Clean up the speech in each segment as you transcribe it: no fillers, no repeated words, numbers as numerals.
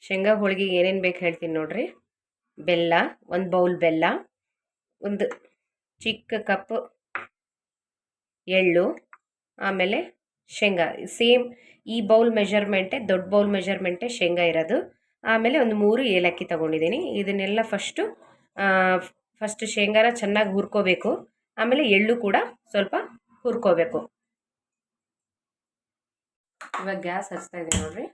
ಶೇಂಗಾ ಹೋಳಿಗೆಗೆ ಏನೇನು ಬೇಕು ಹೇಳ್ತೀನಿ ನೋಡ್ರಿ. ಬೆಲ್ಲ, ಒಂದು ಬೌಲ್ ಬೆಲ್ಲ, ಒಂದು ಚಿಕ್ಕ ಕಪ್ ಎಳ್ಳು, ಆಮೇಲೆ ಶೇಂಗಾ ಸೇಮ್ ಈ ಬೌಲ್ ಮೆಜರ್ಮೆಂಟೇ, ದೊಡ್ಡ ಬೌಲ್ ಮೆಜರ್ಮೆಂಟೇ ಶೇಂಗಾ ಇರೋದು. ಆಮೇಲೆ ಒಂದು 3 ಏಲಕ್ಕಿ ತೊಗೊಂಡಿದ್ದೀನಿ. ಇದನ್ನೆಲ್ಲ ಫಸ್ಟ್ ಶೇಂಗಾನ ಚೆನ್ನಾಗಿ ಹುರ್ಕೋಬೇಕು. ಆಮೇಲೆ ಎಳ್ಳು ಕೂಡ ಸ್ವಲ್ಪ ಹುರ್ಕೋಬೇಕು. ಇವಾಗ ಗ್ಯಾಸ್ ಹಚ್ತಾ ಇದೆ ನೋಡ್ರಿ.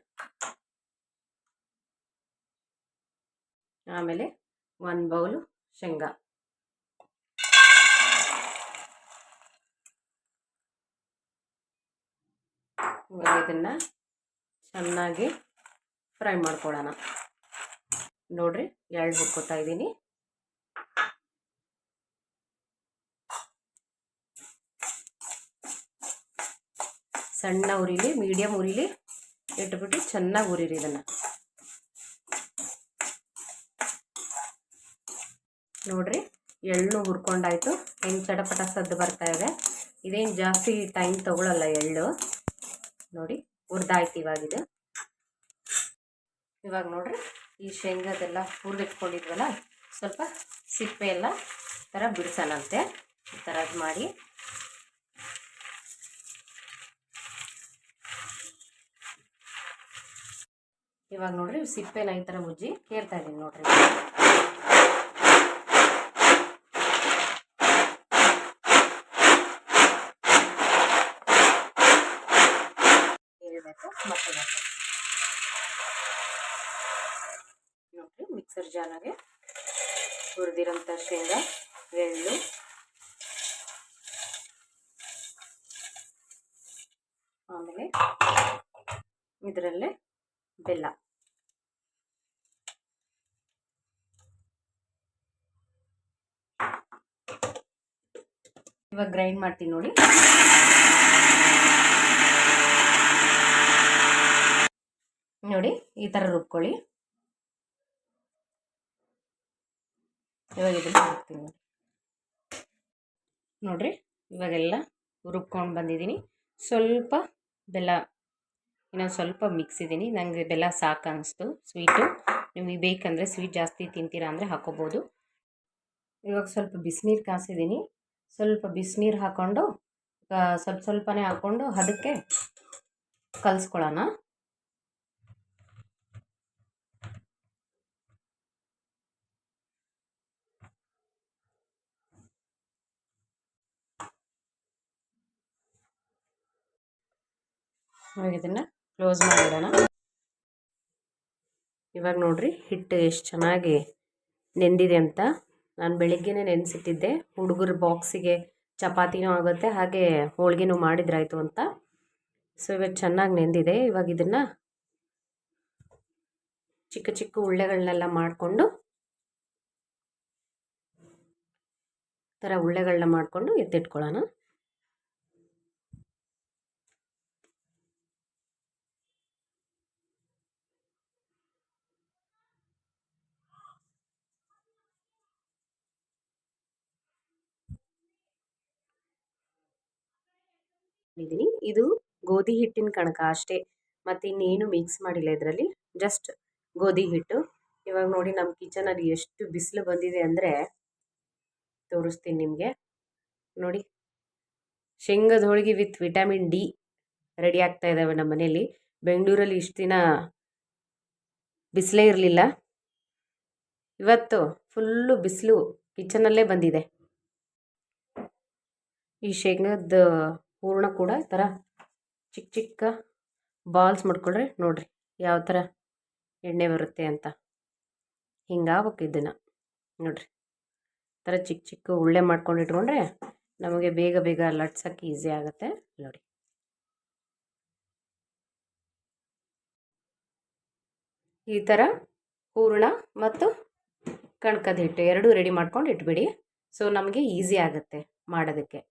ಆಮೇಲೆ 1 ಬೌಲ್ ಶೇಂಗಾ, ಇದನ್ನ ಚೆನ್ನಾಗಿ ಫ್ರೈ ಮಾಡ್ಕೊಳ್ಳೋಣ. ನೋಡ್ರಿ, ಎಳ್ಳು ಹುರ್ಕೋತಾ ಇದ್ದೀನಿ. ಸಣ್ಣ ಉರಿಲಿ, ಮೀಡಿಯಮ್ ಉರಿಲಿ ಇಟ್ಬಿಟ್ಟು ಚೆನ್ನಾಗಿ ಉರಿರಿ ಇದನ್ನು. ನೋಡ್ರಿ, ಎಳ್ಳು ಹುರ್ಕೊಂಡಾಯ್ತು. ಹೆಂಗೆ ಚಟಪಟ ಸದ್ದು ಬರ್ತಾ ಇದೆ. ಇದೇನು ಜಾಸ್ತಿ ಟೈಮ್ ತಗೊಳ್ಳಲ್ಲ ಎಳ್ಳು. ನೋಡಿ, ಹುರಿದಾಯ್ತು ಇವಾಗಿದು. ಇವಾಗ ನೋಡ್ರಿ, ಈ ಶೇಂಗಾದೆಲ್ಲ ಹುರಿದಿಟ್ಕೊಂಡಿದ್ವಲ್ಲ, ಸ್ವಲ್ಪ ಸಿಪ್ಪೆ ಎಲ್ಲ ಥರ ಬಿಡಿಸೋಣಂತೆ. ಈ ಥರದ್ದು ಮಾಡಿ ಇವಾಗ ನೋಡ್ರಿ, ಸಿಪ್ಪೆನ ಈ ಥರ ಉಜ್ಜಿ ಕೇರ್ತಾ ಇದ್ದೀನಿ ನೋಡ್ರಿ. ಮತ್ತೆ ನೋಡ್ರಿ, ಮಿಕ್ಸರ್ ಜಾರಿಗೆ ಹುರಿದಿರೋಂಥ ಶೇಂಗಾ, ಎಳ್ಳು, ಆಮೇಲೆ ಇದರಲ್ಲೇ ಬೆಲ್ಲ, ಇವಾಗ ಗ್ರೈಂಡ್ ಮಾಡ್ತೀನಿ ನೋಡಿ. ನೋಡಿ, ಈ ಥರ ರುಬ್ಕೊಳ್ಳಿ. ಇವಾಗ ಇದನ್ನು ಹಾಕ್ತೀನಿ ನೋಡ್ರಿ. ಇವಾಗೆಲ್ಲ ರುಬ್ಕೊಂಡು ಬಂದಿದ್ದೀನಿ. ಸ್ವಲ್ಪ ಬೆಲ್ಲ ಇನ್ನೊಂದು ಸ್ವಲ್ಪ ಮಿಕ್ಸಿದ್ದೀನಿ. ನನಗೆ ಬೆಲ್ಲ ಸಾಕು ಅನ್ನಿಸ್ತು ಸ್ವೀಟು. ನಿಮಗೆ ಬೇಕಂದರೆ ಸ್ವೀಟ್ ಜಾಸ್ತಿ ತಿಂತೀರಾ ಅಂದರೆ ಹಾಕೋಬೋದು. ಇವಾಗ ಸ್ವಲ್ಪ ಬಿಸಿನೀರು ಕಾಸಿದ್ದೀನಿ. ಸ್ವಲ್ಪ ಬಿಸಿನೀರು ಹಾಕ್ಕೊಂಡು ಸ್ವಲ್ಪನೇ ಹಾಕ್ಕೊಂಡು ಅದಕ್ಕೆ ಕಲಿಸ್ಕೊಳ್ಳೋಣ. ಇವಾಗ ಇದನ್ನು ಕ್ಲೋಸ್ ಮಾಡಿಡೋಣ. ಇವಾಗ ನೋಡ್ರಿ, ಹಿಟ್ಟು ಎಷ್ಟು ಚೆನ್ನಾಗಿ ನೆಂದಿದೆ ಅಂತ. ನಾನು ಬೆಳಿಗ್ಗೆನೇ ನೆನೆಸಿಟ್ಟಿದ್ದೆ. ಹುಡುಗರ ಬಾಕ್ಸಿಗೆ ಚಪಾತಿನೂ ಆಗುತ್ತೆ, ಹಾಗೆ ಹೋಳಿಗೆನೂ ಮಾಡಿದ್ರಾಯ್ತು ಅಂತ. ಸೊ ಇವಾಗ ಚೆನ್ನಾಗಿ ನೆಂದಿದೆ. ಇವಾಗ ಇದನ್ನು ಚಿಕ್ಕ ಚಿಕ್ಕ ಉಳ್ಳೆಗಳನ್ನೆಲ್ಲ ಮಾಡಿಕೊಂಡು ಥರ ಉಳ್ಳೆಗಳನ್ನ ಮಾಡಿಕೊಂಡು ಎತ್ತಿಟ್ಕೊಳ್ಳೋಣ. ಇದು ಗೋಧಿ ಹಿಟ್ಟಿನ ಕಣಕ ಅಷ್ಟೇ, ಮತ್ತು ಇನ್ನೇನು ಮಿಕ್ಸ್ ಮಾಡಿಲ್ಲ ಇದರಲ್ಲಿ, ಜಸ್ಟ್ ಗೋಧಿ ಹಿಟ್ಟು. ಇವಾಗ ನೋಡಿ, ನಮ್ಮ ಕಿಚನಲ್ಲಿ ಎಷ್ಟು ಬಿಸಿಲು ಬಂದಿದೆ ಅಂದರೆ ತೋರಿಸ್ತೀನಿ ನಿಮಗೆ. ನೋಡಿ, ಶೇಂಗದ ಹೋಳಿಗೆ ವಿತ್ ವಿಟಮಿನ್ ಡಿ ರೆಡಿ ಆಗ್ತಾ ಇದ್ದಾವೆ ನಮ್ಮ ಮನೆಯಲ್ಲಿ. ಬೆಂಗಳೂರಲ್ಲಿ ಇಷ್ಟು ದಿನ ಬಿಸಿಲೇ ಇರಲಿಲ್ಲ. ಇವತ್ತು ಫುಲ್ಲು ಬಿಸಿಲು ಕಿಚನಲ್ಲೇ ಬಂದಿದೆ. ಈ ಶೇಂಗದ ಹೂರಣ ಕೂಡ ಈ ಥರ ಚಿಕ್ಕ ಚಿಕ್ಕ ಬಾಲ್ಸ್ ಮಾಡ್ಕೊಂಡ್ರೆ ನೋಡ್ರಿ ಯಾವ ಥರ ಎಣ್ಣೆ ಬರುತ್ತೆ ಅಂತ. ಹಿಂಗಾಗಬೇಕು ಇದನ್ನು ನೋಡ್ರಿ. ಈ ಥರ ಚಿಕ್ಕ ಚಿಕ್ಕ ಉಳ್ಳೆ ಮಾಡ್ಕೊಂಡು ಇಟ್ಕೊಂಡ್ರೆ ನಮಗೆ ಬೇಗ ಬೇಗ ಲಟ್ಸೋಕ್ಕೆ ಈಸಿ ಆಗುತ್ತೆ ನೋಡಿ. ಈ ಥರ ಹೂರಣ ಮತ್ತು ಕಣಕದ ಹಿಟ್ಟು ಎರಡೂ ರೆಡಿ ಮಾಡ್ಕೊಂಡು ಇಟ್ಬಿಡಿ. ಸೊ ನಮಗೆ ಈಸಿ ಆಗುತ್ತೆ ಮಾಡೋದಕ್ಕೆ.